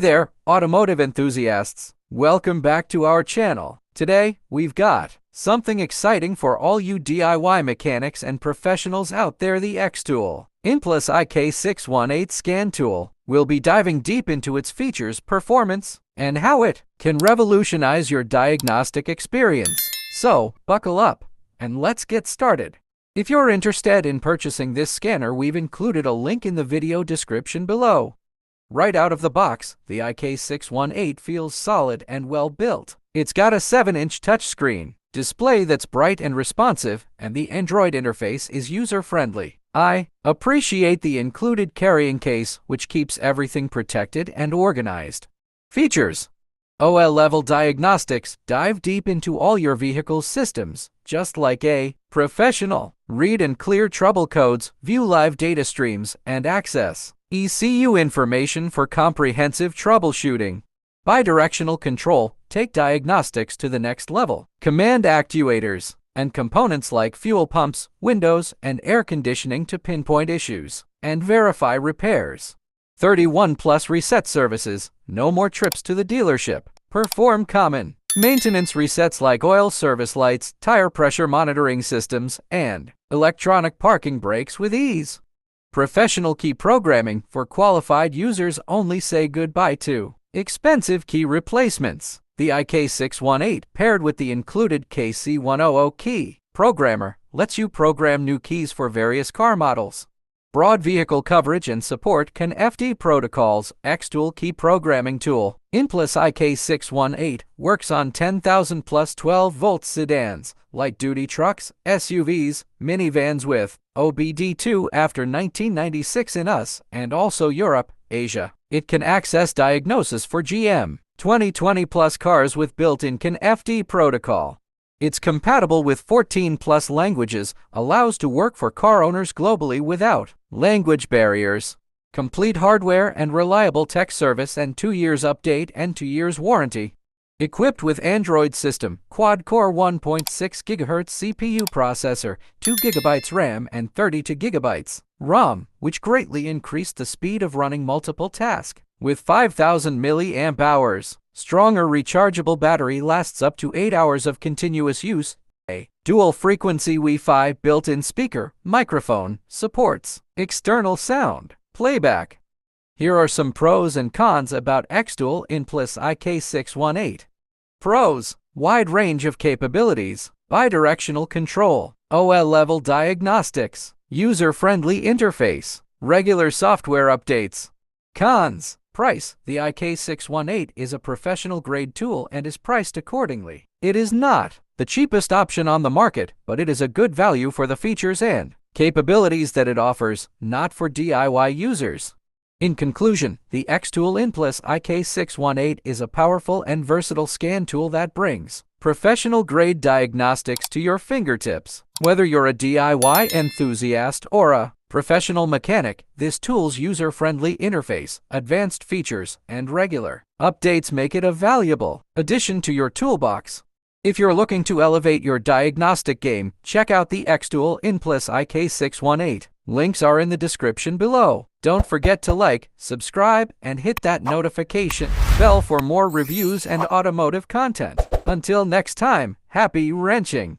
there, automotive enthusiasts! Welcome back to our channel. Today, we've got something exciting for all you DIY mechanics and professionals out there, the XTOOL IK618 scan tool. We'll be diving deep into its features, performance, and how it can revolutionize your diagnostic experience. So, buckle up, and let's get started. If you're interested in purchasing this scanner, we've included a link in the video description below. Right out of the box, the IK618 feels solid and well built. It's got a 7-inch touchscreen display that's bright and responsive, and the Android interface is user-friendly. I appreciate the included carrying case, which keeps everything protected and organized. Features: OL-level diagnostics. Dive deep into all your vehicle's systems, just like a professional. Read and clear trouble codes, view live data streams, and access ECU information for comprehensive troubleshooting. Bi-directional control. Take diagnostics to the next level. Command actuators and components like fuel pumps, windows, and air conditioning to pinpoint issues and verify repairs. 31+ reset services. No more trips to the dealership. Perform common maintenance resets like oil service lights, tire pressure monitoring systems, and electronic parking brakes with ease. Professional key programming. For qualified users only. Say goodbye to expensive key replacements. The IK618, paired with the included KC100 key programmer, lets you program new keys for various car models. Broad vehicle coverage and support. Can FD protocols. XTOOL key programming tool. IK618 works on 10,000 plus 12-volt sedans, light-duty trucks, SUVs, minivans with OBD2 after 1996 in US and also Europe, Asia. It can access diagnosis for GM 2020 plus cars with built-in CAN FD protocol. It's compatible with 14+ languages, allows to work for car owners globally without language barriers. Complete hardware and reliable tech service, and 2 years update and 2 years warranty. Equipped with Android system, quad-core 1.6 GHz CPU processor, 2 GB RAM and 32 GB ROM, which greatly increased the speed of running multiple tasks. With 5,000 mAh, stronger rechargeable battery lasts up to 8 hours of continuous use. A dual-frequency Wi-Fi built-in speaker, microphone, supports external sound playback. Here are some pros and cons about XTOOL IK618. Pros: wide range of capabilities, bi-directional control, OL-level diagnostics, user-friendly interface, regular software updates. Cons: price. The IK618 is a professional-grade tool and is priced accordingly. It is not the cheapest option on the market, but it is a good value for the features and capabilities that it offers, not for DIY users. In conclusion, the XTOOL IK618 is a powerful and versatile scan tool that brings professional-grade diagnostics to your fingertips. Whether you're a DIY enthusiast or a professional mechanic, this tool's user-friendly interface, advanced features, and regular updates make it a valuable addition to your toolbox. If you're looking to elevate your diagnostic game, check out the XTOOL IK618. Links are in the description below. Don't forget to like, subscribe, and hit that notification bell for more reviews and automotive content. Until next time, happy wrenching!